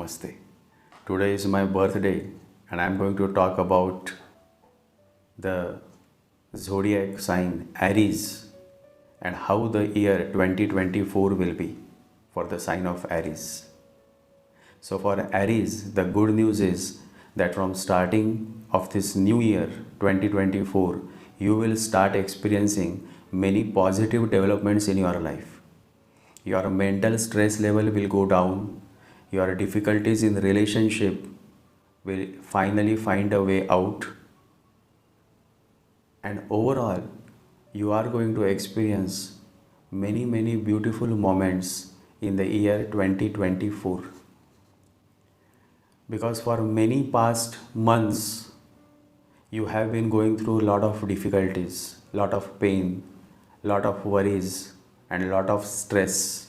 Namaste. Today is my birthday and I am going to talk about the zodiac sign Aries and how the year 2024 will be for the sign of Aries. So for Aries, the good news is that from starting of this new year 2024, you will start experiencing many positive developments in your life. Your mental stress level will go down. Your difficulties in relationship will finally find a way out. And overall, you are going to experience many beautiful moments in the year 2024. Because for many past months, you have been going through a lot of difficulties, lot of pain, lot of worries, and lot of stress.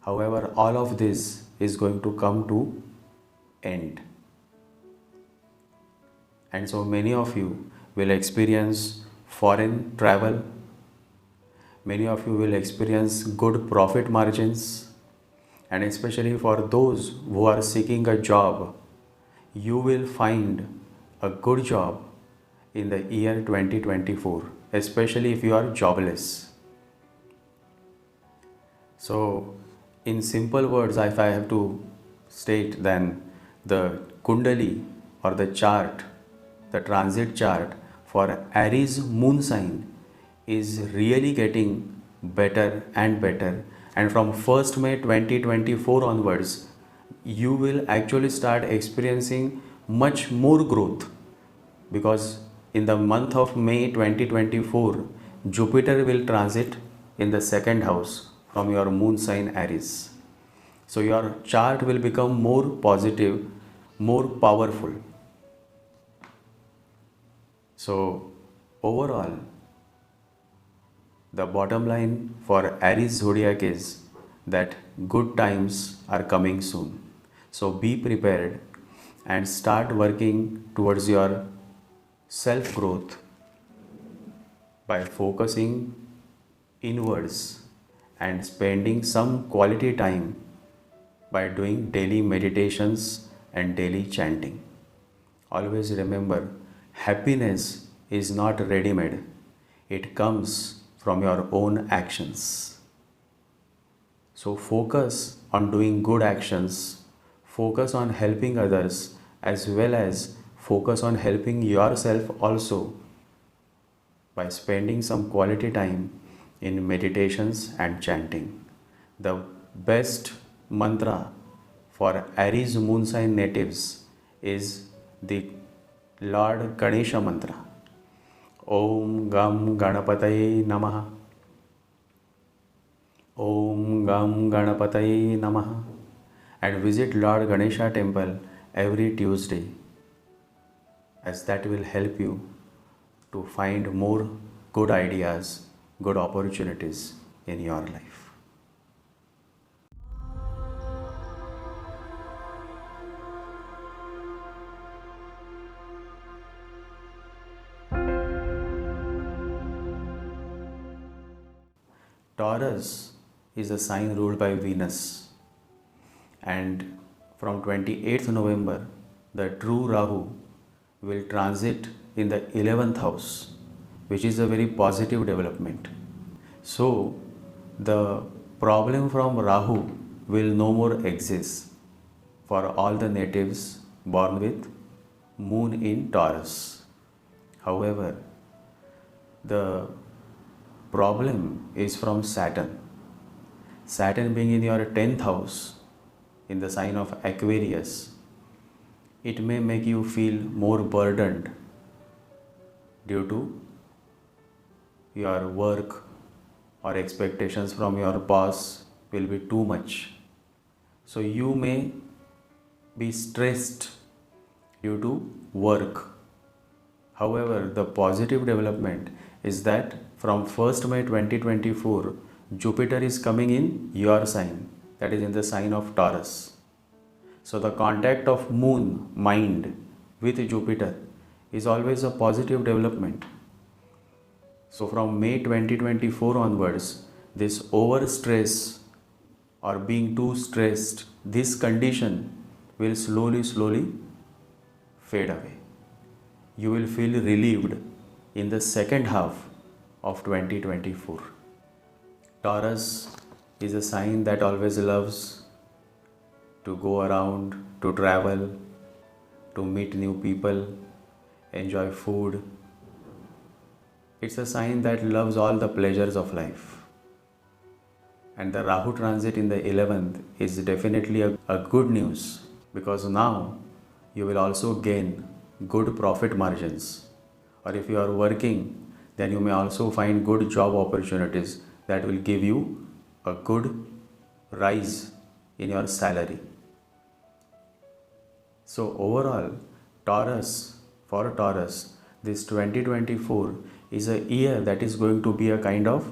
However, all of this is going to come to end. And so many of you will experience foreign travel. Many of you will experience good profit margins. And especially for those who are seeking a job, you will find a good job in the year 2024, especially if you are jobless. So, in simple words, if I have to state, then the Kundali or the chart, the transit chart for Aries moon sign is really getting better and better. And from 1st May 2024 onwards, you will actually start experiencing much more growth, because in the month of May 2024, Jupiter will transit in the 2nd house from your moon sign Aries. So your chart will become more positive, more powerful. So overall, the bottom line for Aries zodiac is that good times are coming soon. So be prepared and start working towards your self-growth by focusing inwards and spending some quality time by doing daily meditations and daily chanting. Always remember, happiness is not ready-made. It comes from your own actions. So focus on doing good actions, focus on helping others, as well as focus on helping yourself also by spending some quality time in meditations and chanting. The best mantra for Aries moon sign natives is the Lord Ganesha mantra. Om Gam Ganapataye Namaha. Om Gam Ganapataye Namaha. And visit Lord Ganesha temple every Tuesday, as that will help you to find more good ideas, good opportunities in your life. Taurus is a sign ruled by Venus, and from 28th November, the true Rahu will transit in the 11th house, which is a very positive development. So, the problem from Rahu will no more exist for all the natives born with moon in Taurus. However, the problem is from Saturn. Saturn being in your 10th house in the sign of Aquarius, it may make you feel more burdened due to your work or expectations from your boss will be too much. So you may be stressed due to work. However, the positive development is that from 1st May 2024, Jupiter is coming in your sign, that is in the sign of Taurus. So the contact of moon, mind, with Jupiter is always a positive development. So from May 2024 onwards, this overstress or being too stressed, this condition will slowly fade away. You will feel relieved in the second half of 2024. Taurus is a sign that always loves to go around, to travel, to meet new people, enjoy food. It's a sign that loves all the pleasures of life. And the Rahu transit in the 11th is definitely a good news, because now you will also gain good profit margins. Or if you are working, then you may also find good job opportunities that will give you a good rise in your salary. So overall, for Taurus, this 2024 is a year that is going to be a kind of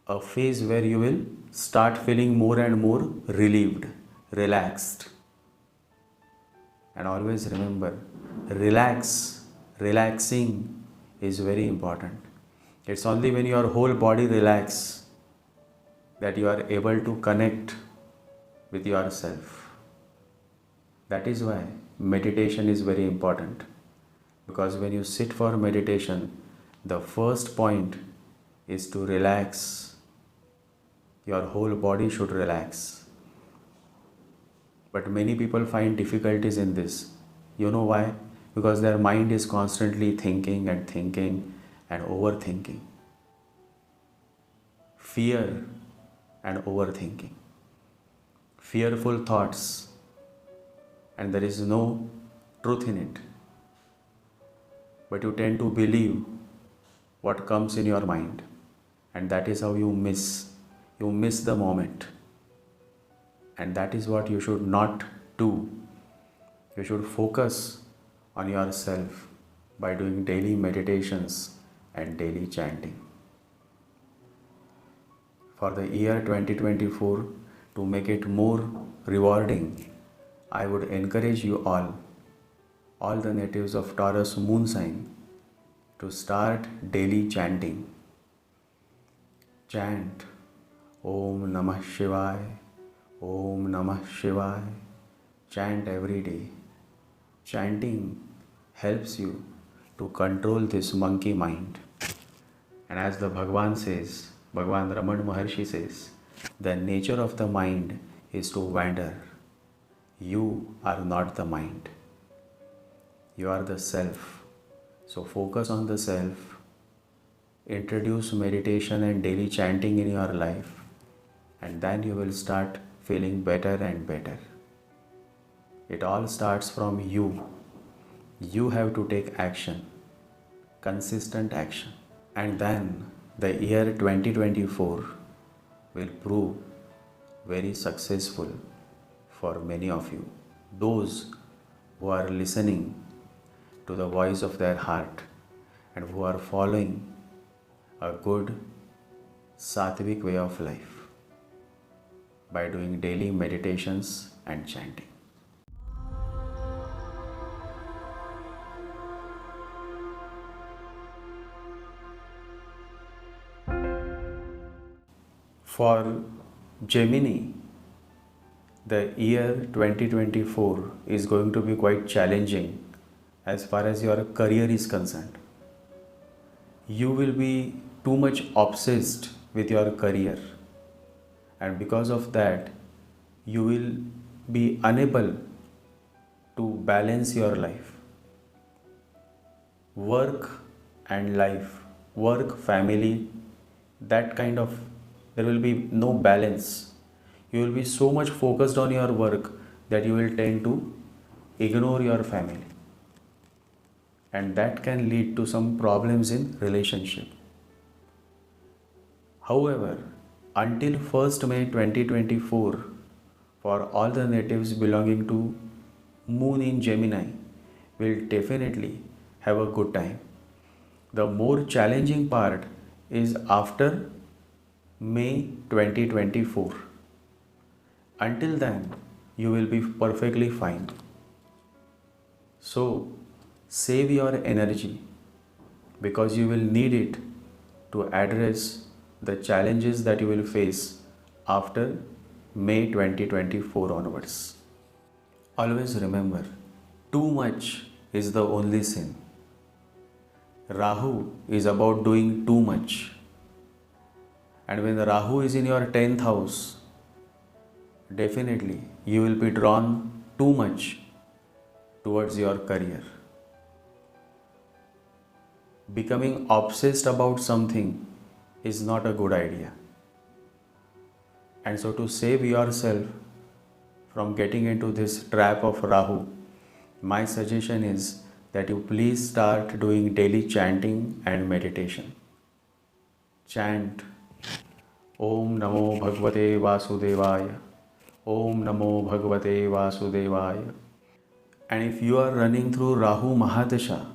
a phase where you will start feeling more and more relieved, relaxed. And always remember, relaxing is very important. It's only when your whole body relaxes that you are able to connect with yourself. That is why meditation is very important. Because when you sit for meditation, the first point is to relax. Your whole body should relax. But many people find difficulties in this. You know why? Because their mind is constantly thinking and overthinking. Fear and overthinking. Fearful thoughts, and there is no truth in it. But you tend to believe what comes in your mind, and that is how you miss the moment. And that is what you should not do. You should focus on yourself by doing daily meditations and daily chanting. For the year 2024, to make it more rewarding, I would encourage you all the natives of Taurus moon sign, to start daily chanting. Chant Om Namah Shivaya, Om Namah Shivaya. Chant every day. Chanting helps you to control this monkey mind. And as the Bhagwan Raman Maharshi says, the nature of the mind is to wander. You are not the mind. You are the self. So focus on the self. Introduce meditation and daily chanting in your life, and then you will start feeling better and better. It all starts from you. You have to take action, consistent action. And then the year 2024 will prove very successful for many of you. Those who are listening to the voice of their heart and who are following a good sattvic way of life by doing daily meditations and chanting. For Gemini, the year 2024 is going to be quite challenging as far as your career is concerned. You will be too much obsessed with your career, and because of that, you will be unable to balance your life. Work and life, work, family, there will be no balance. You will be so much focused on your work that you will tend to ignore your family. And that can lead to some problems in relationship. However, until 1st May 2024, for all the natives belonging to Moon in Gemini, will definitely have a good time. The more challenging part is after May 2024. Until then, you will be perfectly fine. So, save your energy, because you will need it to address the challenges that you will face after May 2024 onwards. Always remember, too much is the only sin. Rahu is about doing too much. And when the Rahu is in your 10th house, definitely you will be drawn too much towards your career. Becoming obsessed about something is not a good idea. And so, to save yourself from getting into this trap of Rahu, my suggestion is that you please start doing daily chanting and meditation. Chant Om Namo Bhagavate Vasudevaya, Om Namo Bhagavate Vasudevaya. And if you are running through Rahu Mahadasha,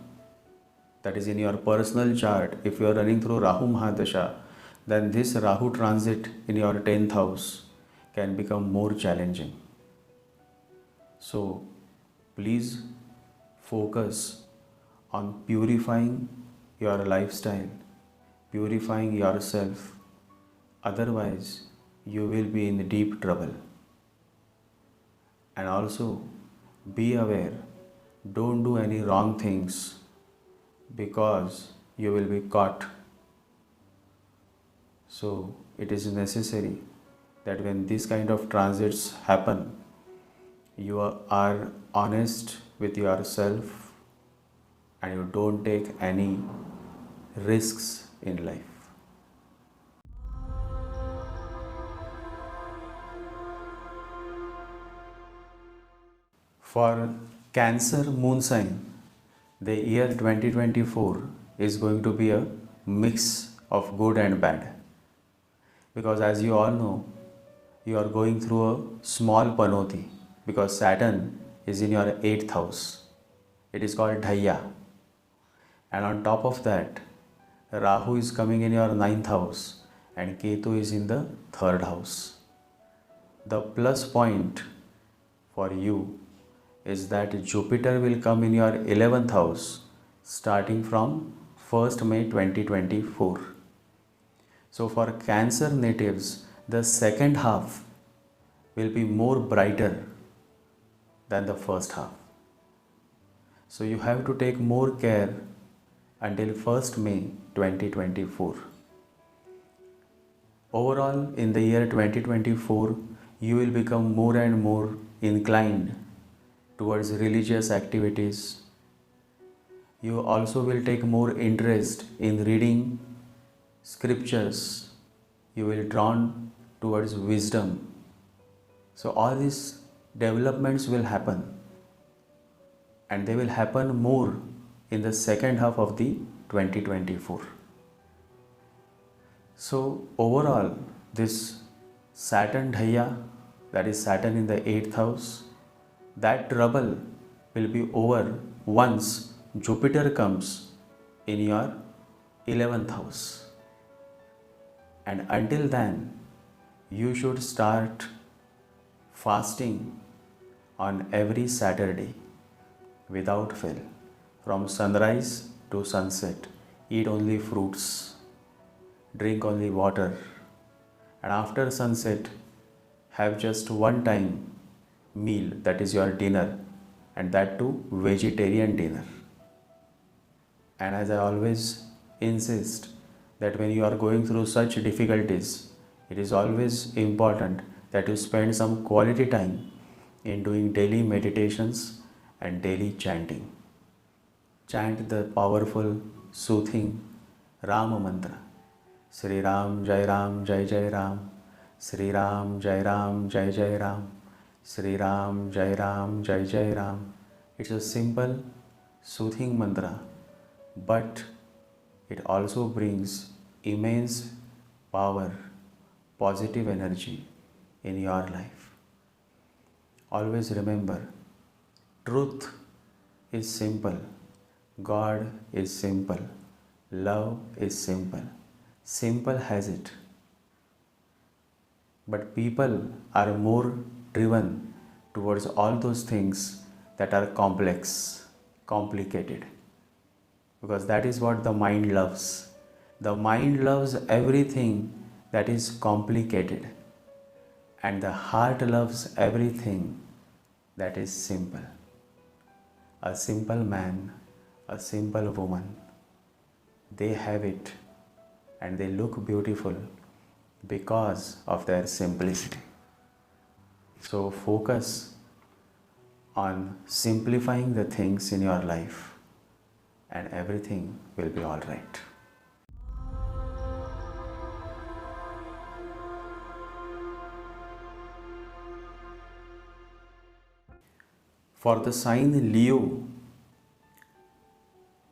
that is in your personal chart, if you are running through Rahu Mahadasha, then this Rahu transit in your 10th house can become more challenging. So please focus on purifying your lifestyle, purifying yourself. Otherwise, you will be in deep trouble. And also, be aware, don't do any wrong things because you will be caught. So, it is necessary that when these kind of transits happen, you are honest with yourself and you don't take any risks in life. For Cancer moon sign, the year 2024 is going to be a mix of good and bad. Because as you all know, you are going through a small panoti because Saturn is in your 8th house. It is called Dhaya. And on top of that, Rahu is coming in your 9th house and Ketu is in the 3rd house. The plus point for you is that Jupiter will come in your 11th house starting from 1st May 2024. So for Cancer natives, the second half will be more brighter than the first half. So you have to take more care until 1st May 2024. Overall, in the year 2024, you will become more and more inclined towards religious activities. You also will take more interest in reading scriptures. You will drawn towards wisdom. So all these developments will happen, and they will happen more in the second half of the 2024. So overall, this Saturn Dhaya, that is Saturn in the 8th house, that trouble will be over once Jupiter comes in your 11th house. And until then, you should start fasting on every Saturday without fail. From sunrise to sunset, eat only fruits, drink only water, and after sunset, have just one time meal, that is your dinner, and that too vegetarian dinner. And as I always insist, that when you are going through such difficulties, it is always important that you spend some quality time in doing daily meditations and daily chanting. Chant the powerful, soothing Rama mantra. Sri Ram Jai Ram Jai Jai Ram. Sri Ram Jai Ram Jai Jai Ram. Sri Ram Jai Ram Jai Jai Ram. It's a simple, soothing mantra, but it also brings immense power, positive energy in your life. Always remember, truth is simple, God is simple, love is simple. Simple has it. But people are more driven towards all those things that are complex, complicated. Because that is what the mind loves. The mind loves everything that is complicated. And the heart loves everything that is simple. A simple man, a simple woman, they have it and they look beautiful because of their simplicity. So focus on simplifying the things in your life and everything will be all right. For the sign Leo,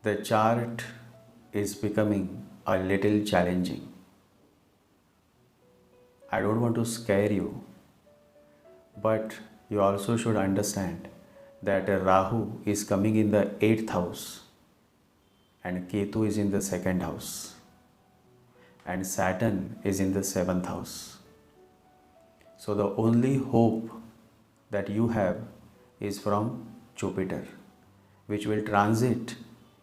the chart is becoming a little challenging. I don't want to scare you, but you also should understand that Rahu is coming in the 8th house and Ketu is in the 2nd house and Saturn is in the 7th house. So the only hope that you have is from Jupiter, which will transit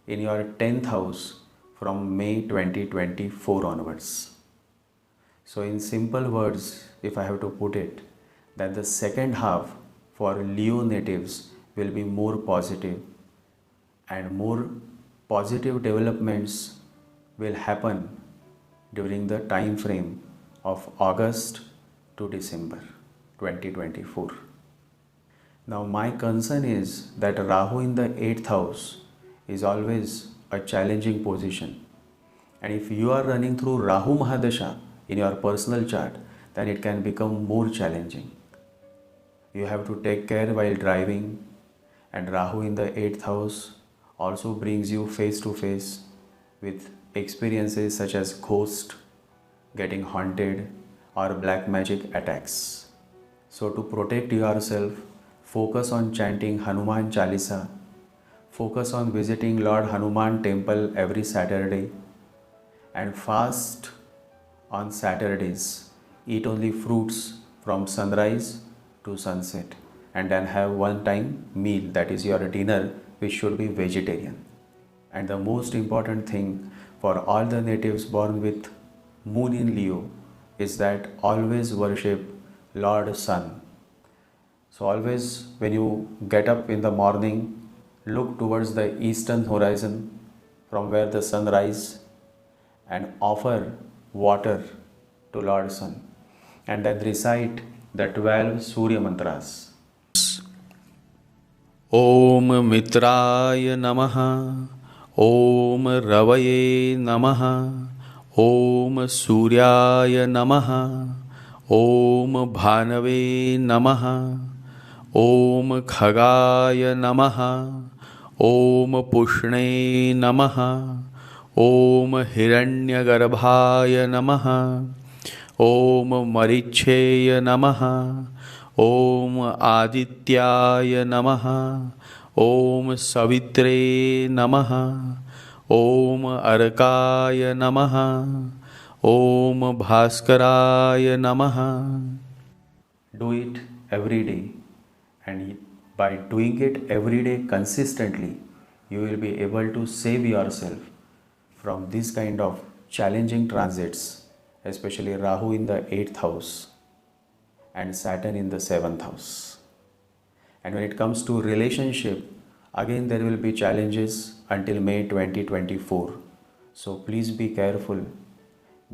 in your 10th house from May 2024 onwards. So in simple words, if I have to put it, that the second half for Leo natives will be more positive and more positive developments will happen during the time frame of August to December 2024. Now my concern is that Rahu in the 8th house is always a challenging position, and if you are running through Rahu Mahadasha in your personal chart, then it can become more challenging. You have to take care while driving, and Rahu in the 8th house also brings you face to face with experiences such as ghost, getting haunted, or black magic attacks. So to protect yourself, focus on chanting Hanuman Chalisa, focus on visiting Lord Hanuman temple every Saturday, and fast on Saturdays. Eat only fruits from sunrise to sunset, and then have one time meal, that is your dinner, which should be vegetarian. And the most important thing for all the natives born with moon in Leo is that always worship Lord Sun. So always when you get up in the morning, look towards the eastern horizon from where the sun rises and offer water to Lord Sun, and then recite the 12 Surya mantras. Om Mitraya Namaha, Om Ravaye Namaha, Om Suryaya Namaha, Om Bhanave Namaha, Om Khagaya Namaha, Om Pushne Namaha, Om Hiranyagarbhaya Namaha, Om Maricheya Namaha, Om Adityaya Namaha, Om Savitre Namaha, Om Arkaya Namaha, Om Bhaskaraya Namaha. Do it every day, and by doing it every day consistently, you will be able to save yourself from this kind of challenging transits, especially Rahu in the 8th house and Saturn in the 7th house. And when it comes to relationship, again there will be challenges until May 2024. So please be careful,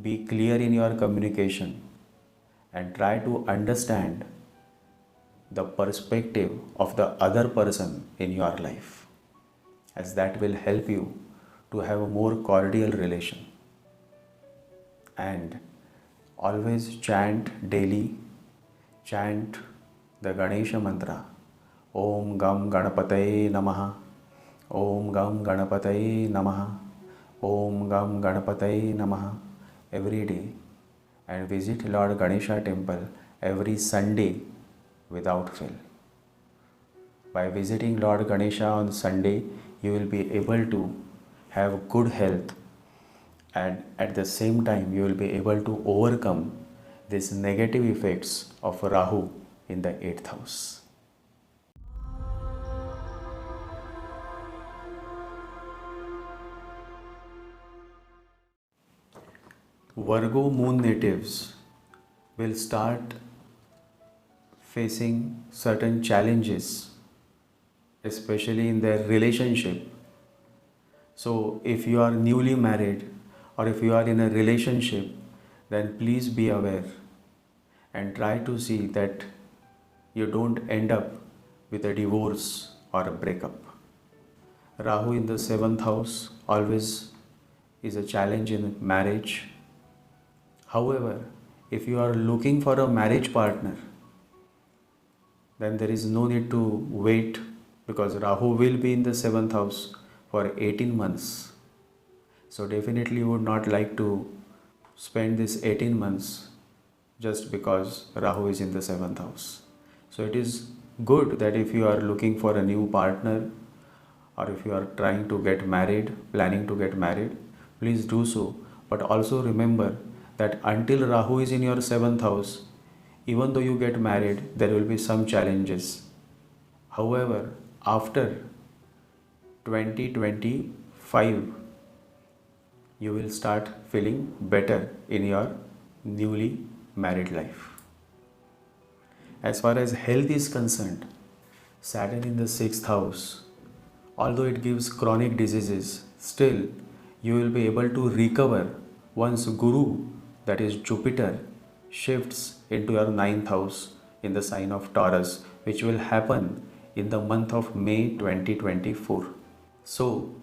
be clear in your communication, and try to understand the perspective of the other person in your life, as that will help you to have a more cordial relation. And always chant daily, chant the Ganesha mantra, Om Gam Ganapataye Namaha, Om Gam Ganapataye Namaha, Om Gam Ganapataye Namaha every day, and visit Lord Ganesha temple every Sunday without fail. By visiting Lord Ganesha on Sunday, you will be able to have good health, and at the same time you will be able to overcome these negative effects of Rahu in the 8th house. Virgo moon natives will start facing certain challenges, especially in their relationship. So if you are newly married or if you are in a relationship, then please be aware and try to see that you don't end up with a divorce or a breakup. Rahu in the 7th house always is a challenge in marriage. However, if you are looking for a marriage partner, then there is no need to wait, because Rahu will be in the 7th house for 18 months. So definitely you would not like to spend this 18 months just because Rahu is in the 7th house. So it is good that if you are looking for a new partner, or if you are trying to get married, planning to get married, please do so. But also remember that until Rahu is in your 7th house, even though you get married, there will be some challenges. However, after 2025, you will start feeling better in your newly married life. As far as health is concerned, Saturn in the 6th house, although it gives chronic diseases, still you will be able to recover once Guru, that is Jupiter, shifts into your 9th house in the sign of Taurus, which will happen in the month of May 2024. So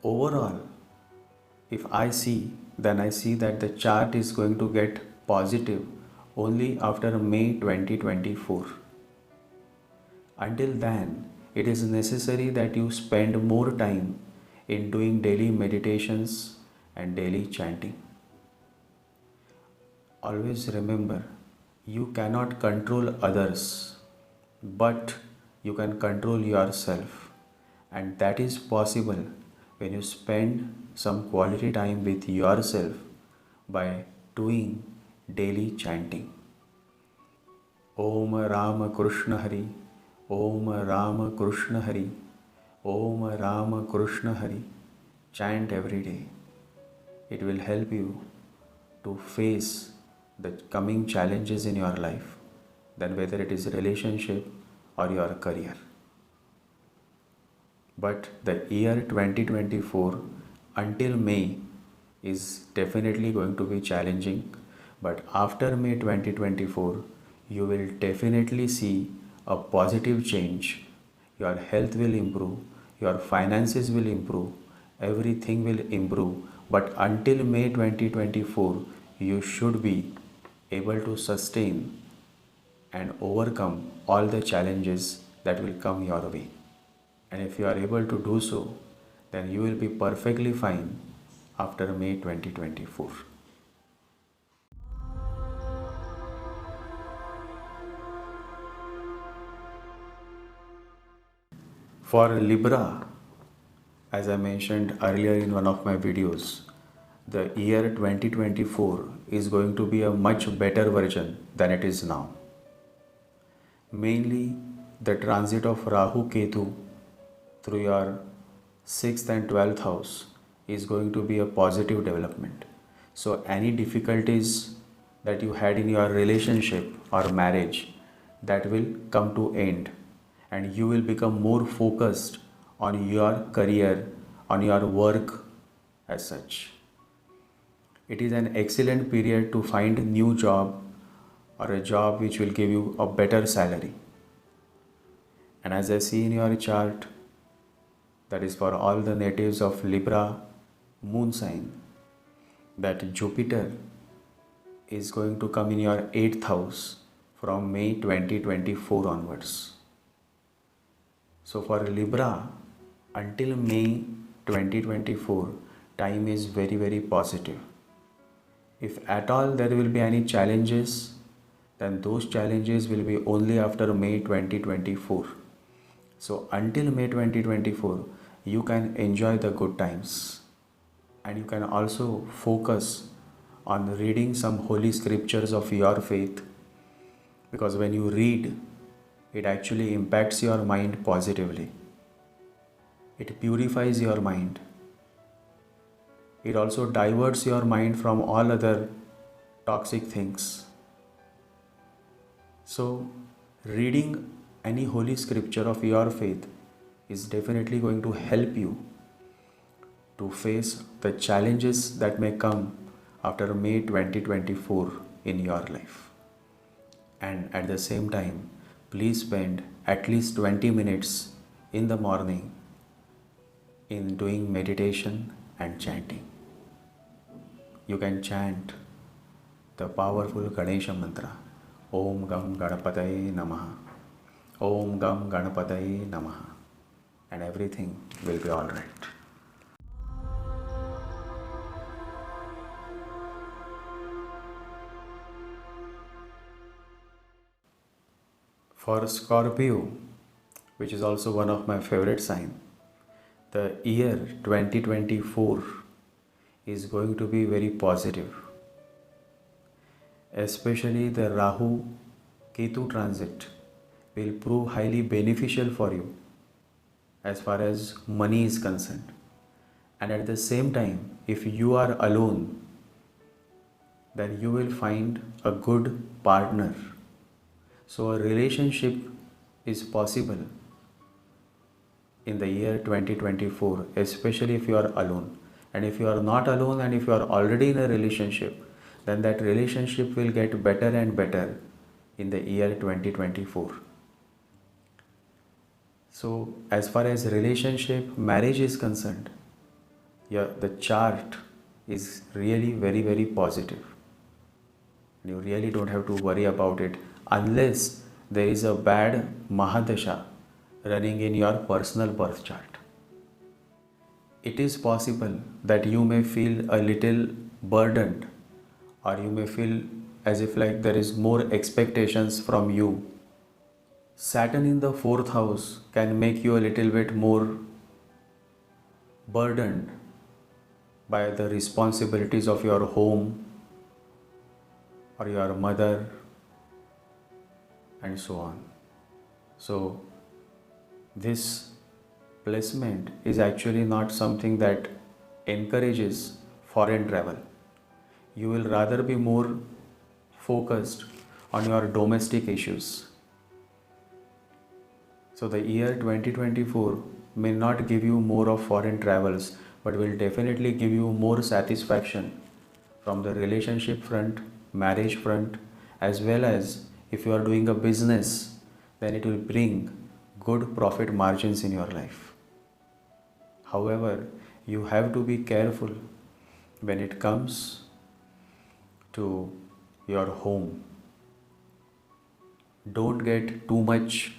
overall, if I see, then I see that the chart is going to get positive only after May 2024. Until then, it is necessary that you spend more time in doing daily meditations and daily chanting. Always remember, you cannot control others, but you can control yourself, and that is possible when you spend some quality time with yourself by doing daily chanting. Om Rama Krishna Hari, Om Rama Krishna Hari, Om Rama Krishna Hari. Chant every day. It will help you to face the coming challenges in your life, then whether it is relationship or your career. But the year 2024 until May is definitely going to be challenging, but after May 2024 you will definitely see a positive change. Your health will improve, your finances will improve, everything will improve. But until May 2024 you should be able to sustain and overcome all the challenges that will come your way. And if you are able to do so, then you will be perfectly fine after May 2024. For Libra, as I mentioned earlier in one of my videos, the year 2024 is going to be a much better version than it is now. Mainly the transit of Rahu Ketu through your 6th and 12th house is going to be a positive development. So any difficulties that you had in your relationship or marriage, that will come to end, and you will become more focused on your career, on your work as such. It is an excellent period to find a new job or a job which will give you a better salary. And as I see in your chart, that is for all the natives of Libra moon sign, that Jupiter is going to come in your 8th house from May 2024 onwards. So for Libra, until May 2024, time is very, very positive. If at all there will be any challenges, then those challenges will be only after May 2024. So until May 2024, you can enjoy the good times, and you can also focus on reading some holy scriptures of your faith, because when you read, it actually impacts your mind positively. It purifies your mind. It also diverts your mind from all other toxic things. So Reading any holy scripture of your faith is definitely going to help you to face the challenges that may come after May 2024 in your life. And at the same time, please spend at least 20 minutes in the morning in doing meditation and chanting. You can chant the powerful Ganesha mantra, Om Gam Ganapataye Namaha, Om Gam Ganapataye Namaha, and everything will be alright. For Scorpio, which is also one of my favorite signs, the year 2024 is going to be very positive. Especially the Rahu Ketu transit will prove highly beneficial for you as far as money is concerned. And at the same time, if you are alone, then you will find a good partner. So a relationship is possible in the year 2024, especially if you are alone. And if you are not alone and if you are already in a relationship, then that relationship will get better and better in the year 2024. So as far as relationship, marriage is concerned, the chart is really very, very positive. You really don't have to worry about it unless there is a bad Mahadasha running in your personal birth chart. It is possible that you may feel a little burdened, or you may feel as if like there is more expectations from you. Saturn in the 4th house can make you a little bit more burdened by the responsibilities of your home or your mother and so on. So this placement is actually not something that encourages foreign travel. You will rather be more focused on your domestic issues. So the year 2024 may not give you more of foreign travels, but will definitely give you more satisfaction from the relationship front, marriage front, as well as if you are doing a business, then it will bring good profit margins in your life. However, you have to be careful when it comes to your home. Don't get too much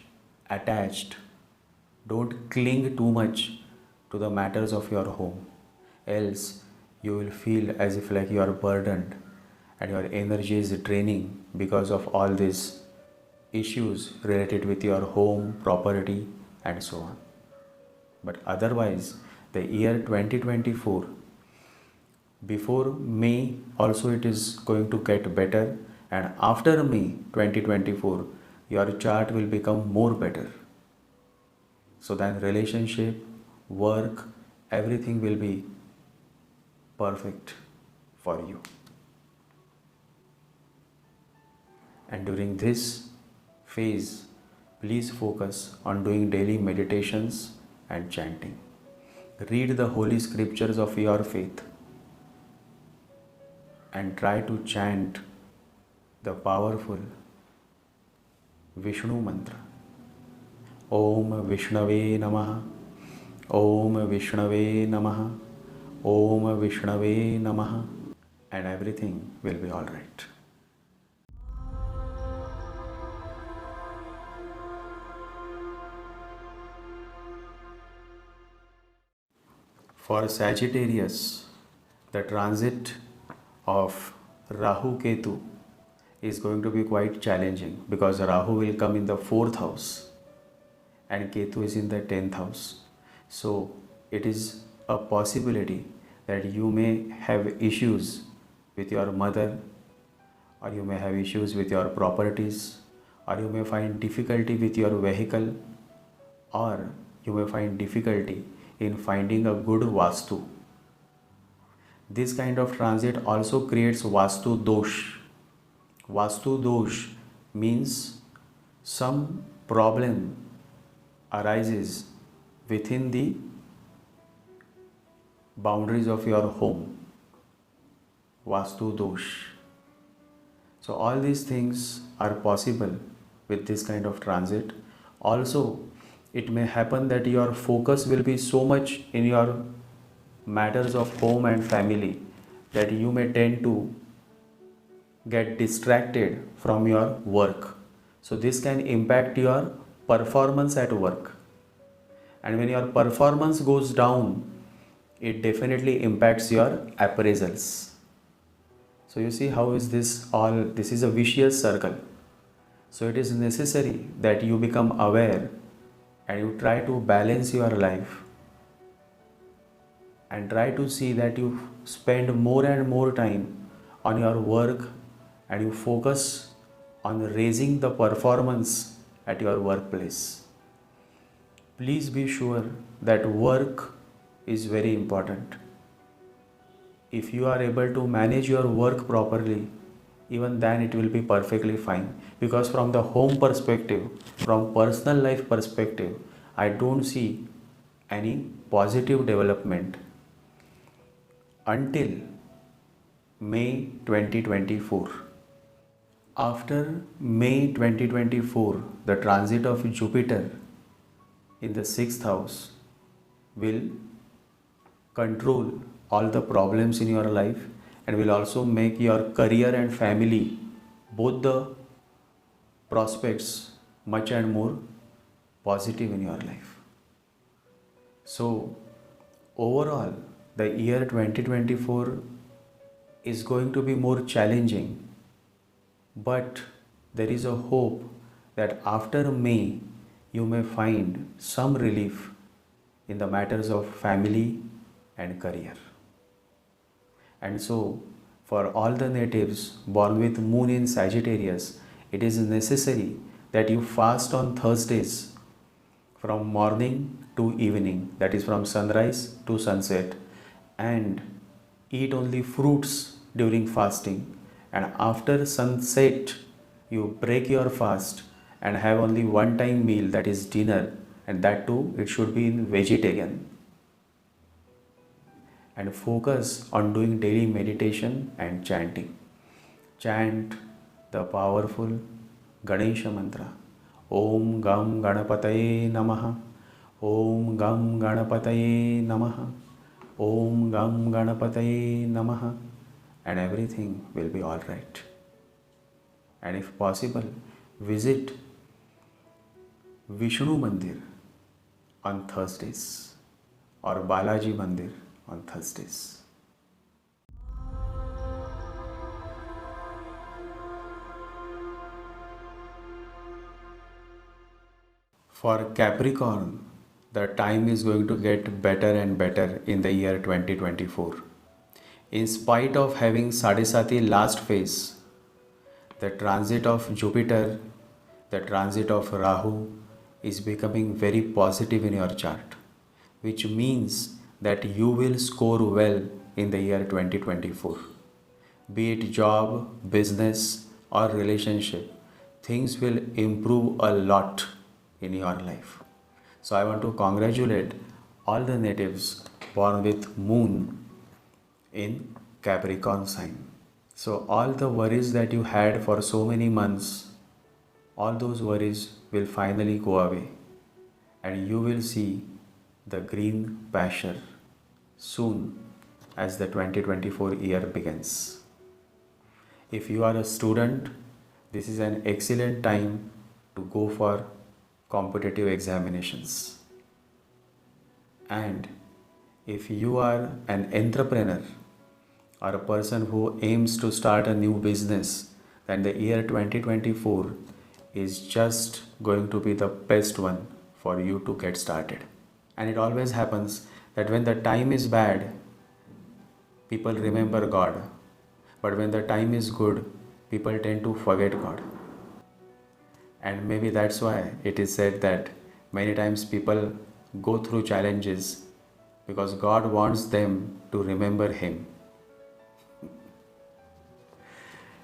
attached. Don't cling too much to the matters of your home. Else, you will feel as if like you are burdened and your energy is draining because of all these issues related with your home, property, and so on. But otherwise, the year 2024, before May also it is going to get better, and after May 2024, your chart will become more better. So then relationship, work, everything will be perfect for you. And during this phase, please focus on doing daily meditations and chanting. Read the holy scriptures of your faith and try to chant the powerful Vishnu mantra. Om Vishnave Namaha, Om Vishnave Namaha, Om Vishnave Namaha, and everything will be alright. For Sagittarius, the transit of Rahu Ketu is going to be quite challenging because Rahu will come in the 4th house and Ketu is in the 10th house. So it is a possibility that you may have issues with your mother, or you may have issues with your properties, or you may find difficulty with your vehicle, or you may find difficulty in finding a good Vastu. This kind of transit also creates Vastu Dosh. Vastu Dosh means some problem arises within the boundaries of your home, Vastu Dosh. So all these things are possible with this kind of transit. Also, it may happen that your focus will be so much in your matters of home and family that you may tend to get distracted from your work. So this can impact your performance at work. And when your performance goes down, it definitely impacts your appraisals. So you see how is this all, this is a vicious circle. So it is necessary that you become aware and you try to balance your life and try to see that you spend more and more time on your work and you focus on raising the performance at your workplace. Please be sure that work is very important. If you are able to manage your work properly, even then it will be perfectly fine. Because from the home perspective, from personal life perspective, I don't see any positive development until May 2024. After May 2024, the transit of Jupiter in the 6th house will control all the problems in your life and will also make your career and family, both the prospects, much and more positive in your life. So overall, the year 2024 is going to be more challenging, but there is a hope that after May you may find some relief in the matters of family and career. And so, for all the natives born with moon in Sagittarius, it is necessary that you fast on Thursdays from morning to evening, that is from sunrise to sunset, and eat only fruits during fasting. And after sunset, you break your fast and have only one time meal, that is dinner, and that too it should be in vegetarian. And focus on doing daily meditation and chanting. Chant the powerful Ganesha mantra. Om Gam Ganapataye Namaha. Om Gam Ganapataye Namaha. Om Gam Ganapataye Namaha. And everything will be alright. And if possible, visit Vishnu Mandir on Thursdays or Balaji Mandir on Thursdays. For Capricorn, the time is going to get better and better in the year 2024. In spite of having Sadesati last phase, the transit of Jupiter, the transit of Rahu is becoming very positive in your chart, which means that you will score well in the year 2024. Be it job, business or relationship, things will improve a lot in your life. So I want to congratulate all the natives born with moon in Capricorn sign. So all the worries that you had for so many months, all those worries will finally go away and you will see the green pasture soon as the 2024 year begins. If you are a student, this is an excellent time to go for competitive examinations. And if you are an entrepreneur or a person who aims to start a new business, then the year 2024 is just going to be the best one for you to get started. And it always happens that when the time is bad, people remember God. But when the time is good, people tend to forget God. And maybe that's why it is said that many times people go through challenges because God wants them to remember Him.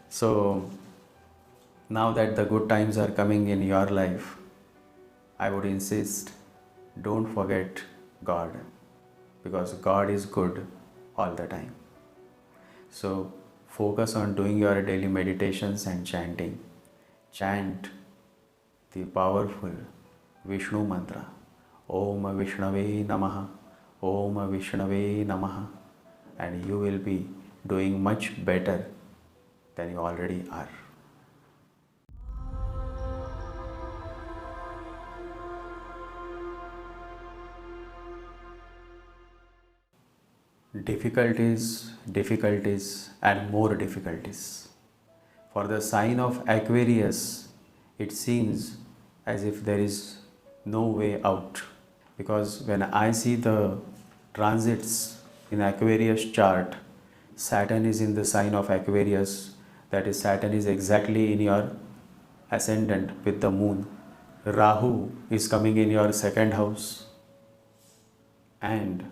So Now that the good times are coming in your life, I would insist, don't forget God, because God is good all the time. So focus on doing your daily meditations and chanting. Chant the powerful Vishnu mantra. Om Vishnave Namaha. Om Vishnave Namaha. And you will be doing much better than you already are. Difficulties, and more difficulties. For the sign of Aquarius, it seems as if there is no way out. Because when I see the transits in Aquarius chart, Saturn is in the sign of Aquarius, that is, Saturn is exactly in your ascendant with the moon. Rahu is coming in your second house, and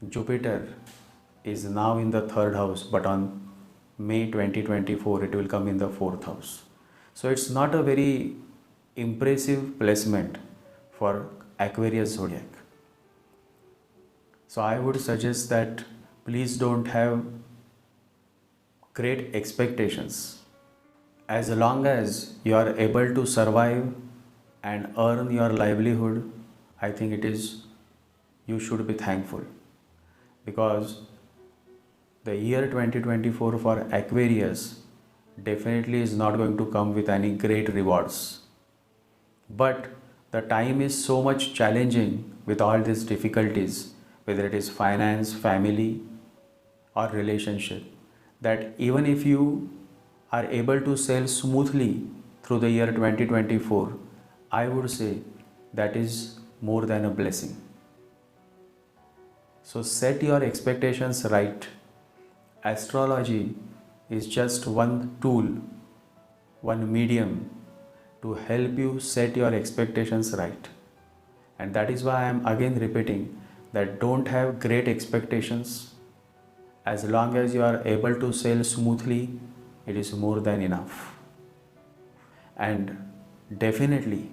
Jupiter is now in the third house, but on May 2024 it will come in the fourth house. So it's not a very impressive placement for Aquarius zodiac. So I would suggest that please don't have great expectations. As long as you are able to survive and earn your livelihood, I think you should be thankful, because the year 2024 for Aquarius definitely is not going to come with any great rewards. But the time is so much challenging with all these difficulties, whether it is finance, family, or relationship, that even if you are able to sail smoothly through the year 2024, I would say that is more than a blessing. So set your expectations right. Astrology is just one tool, one medium to help you set your expectations right. And that is why I am again repeating that don't have great expectations. As long as you are able to sail smoothly, it is more than enough. And definitely,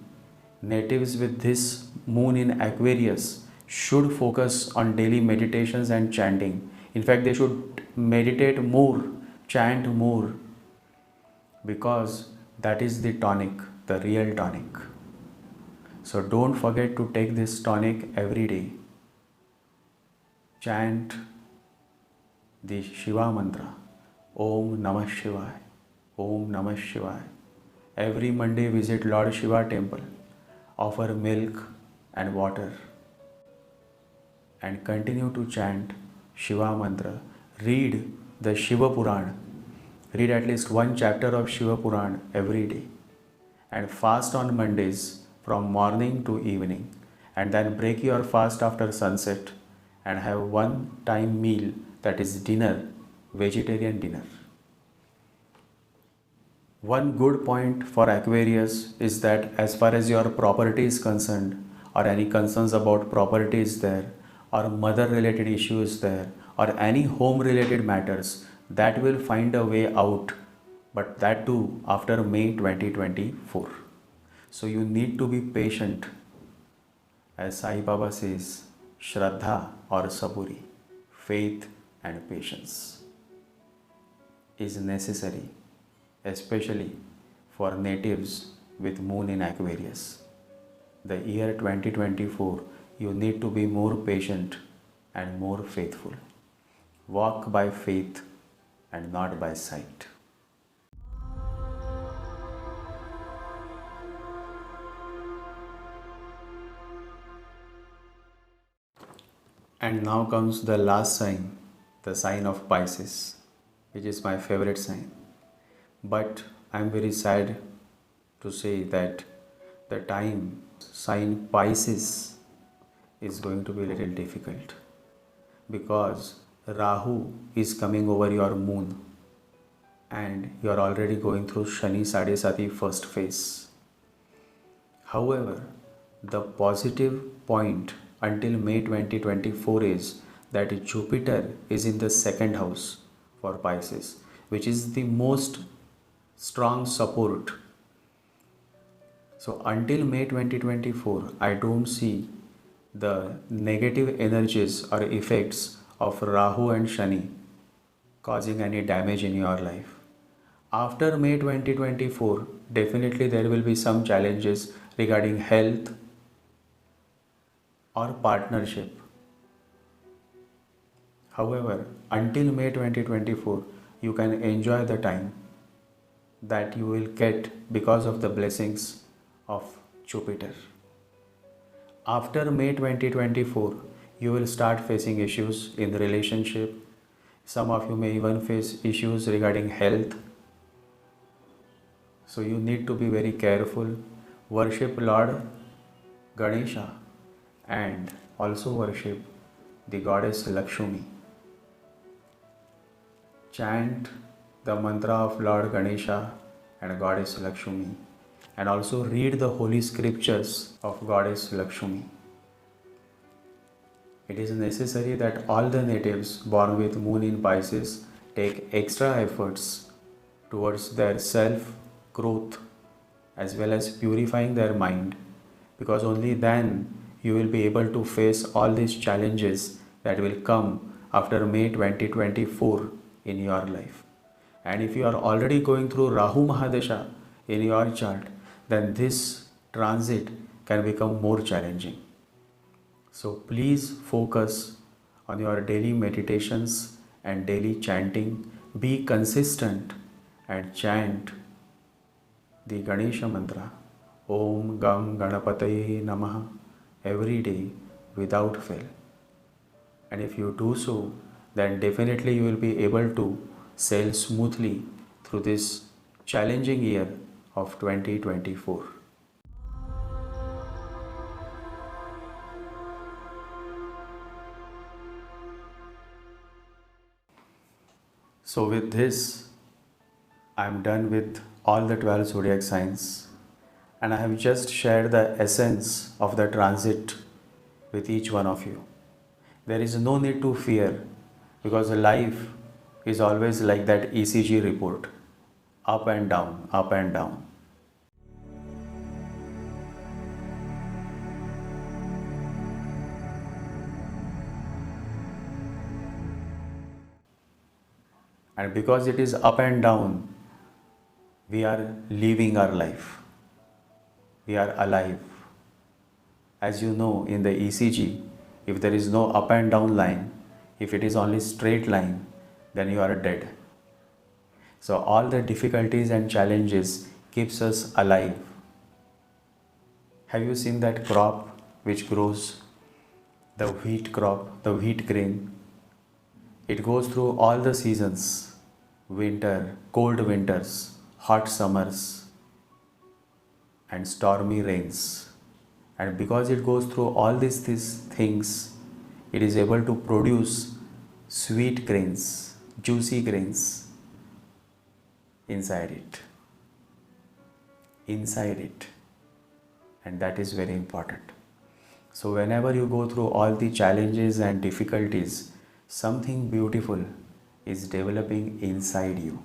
natives with this moon in Aquarius should focus on daily meditations and chanting. In fact, they should meditate more, chant more, because that is the tonic, the real tonic. So don't forget to take this tonic every day. Chant the Shiva mantra, Om Namah Shivaya, Om Namah Shivaya. Every Monday visit Lord Shiva temple, offer milk and water, and continue to chant Shiva mantra. Read the Shiva Puran. Read at least one chapter of Shiva Puran every day, and fast on Mondays from morning to evening, and then break your fast after sunset and have one time meal, that is dinner, vegetarian dinner. One good point for Aquarius is that as far as your property is concerned, or any concerns about property is there, or mother related issue is there, or any home related matters, that will find a way out, but that too after May 2024. So you need to be patient. As Sai Baba says, Shraddha or Saburi, faith and patience is necessary, especially for natives with moon in Aquarius. The year 2024, you need to be more patient and more faithful. Walk by faith and not by sight. And now comes the last sign, the sign of Pisces, which is my favorite sign. But I am very sad to say that the time sign Pisces is going to be a little difficult, because Rahu is coming over your moon and you are already going through Shani Sadesati first phase. However, the positive point until May 2024 is that Jupiter is in the second house for Pisces, which is the most strong support So until May 2024, I don't see the negative energies or effects of Rahu and Shani causing any damage in your life. After May 2024, definitely there will be some challenges regarding health or partnership. However, until May 2024, you can enjoy the time that you will get because of the blessings of Jupiter. After May 2024, you will start facing issues in the relationship. Some of you may even face issues regarding health. So you need to be very careful. Worship Lord Ganesha and also worship the goddess Lakshmi. Chant the mantra of Lord Ganesha and goddess Lakshmi, and also read the holy scriptures of goddess Lakshmi. It is necessary that all the natives born with moon in Pisces take extra efforts towards their self growth as well as purifying their mind, because only then you will be able to face all these challenges that will come after May 2024 in your life. And if you are already going through Rahu Mahadasha in your chart, then this transit can become more challenging. So please focus on your daily meditations and daily chanting. Be consistent and chant the Ganesha mantra, Om Gam Ganapataye Namaha, every day without fail. And if you do so, then definitely you will be able to sail smoothly through this challenging year of 2024. So with this, I am done with all the 12 zodiac signs, and I have just shared the essence of the transit with each one of you. There is no need to fear, because life is always like that ECG report, up and down, up and down. And because it is up and down, we are living our life. We are alive. As you know, in the ECG, if there is no up and down line, if it is only straight line, then you are dead. So all the difficulties and challenges keeps us alive. Have you seen that crop which grows, the wheat crop, the wheat grain? It goes through all the seasons, winter, cold winters, hot summers, and stormy rains. And because it goes through all these things, it is able to produce sweet grains, juicy grains inside it. Inside it. And that is very important. So whenever you go through all the challenges and difficulties, something beautiful is developing inside you.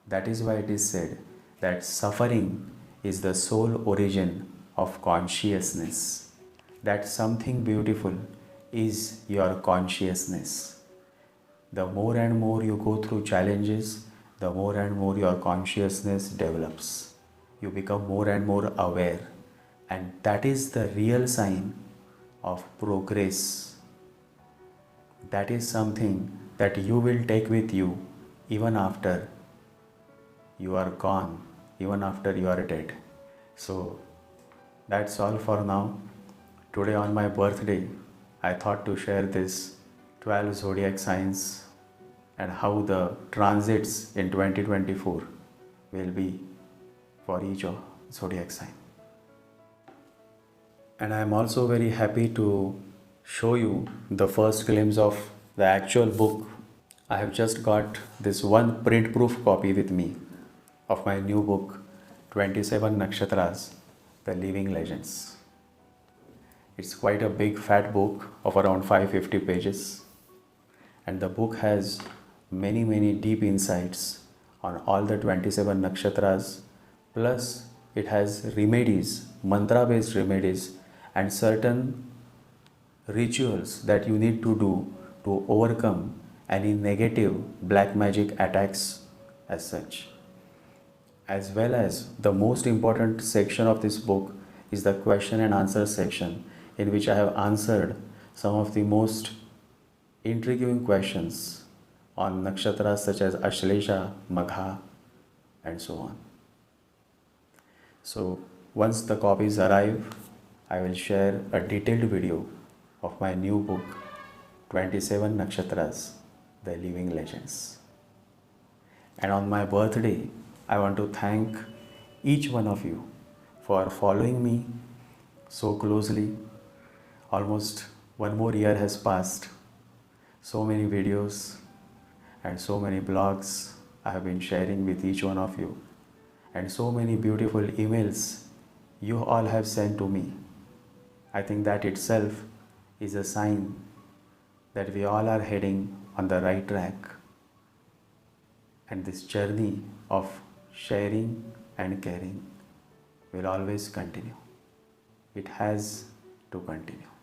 That is why it is said that suffering is the sole origin of consciousness. That something beautiful is your consciousness. The more and more you go through challenges, the more and more your consciousness develops. You become more and more aware, and that is the real sign of progress. That is something that you will take with you even after you are gone, even after you are dead. So that's all for now. Today on my birthday, I thought to share this 12 zodiac signs and how the transits in 2024 will be for each zodiac sign. And I am also very happy to show you the first glimpse of the actual book. I have just got this one print-proof copy with me of my new book, 27 Nakshatras, The Living Legends. It's quite a big fat book of around 550 pages, and the book has many deep insights on all the 27 Nakshatras, Plus, it has remedies, mantra based remedies, and certain rituals that you need to do to overcome any negative black magic attacks as such. As well as the most important section of this book is the question and answer section, in which I have answered some of the most intriguing questions on nakshatras such as Ashlesha, Magha, and so on. So once the copies arrive, I will share a detailed video of my new book, 27 Nakshatras, The Living Legends. And on my birthday, I want to thank each one of you for following me so closely. Almost one more year has passed. So many videos and so many blogs I have been sharing with each one of you, and so many beautiful emails you all have sent to me. I think that itself is a sign that we all are heading on the right track, and this journey of sharing and caring will always continue. It has to continue.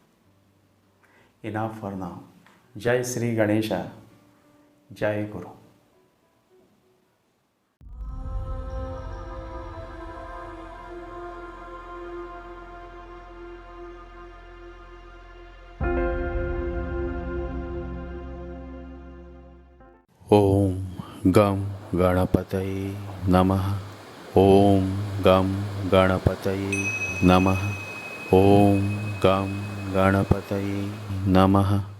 Enough for now. Jai Sri Ganesha. Jai Guru. Om Gam Ganapataye Namaha. Om Gam Ganapataye Namaha. Om Gam Ganapataye Namaha.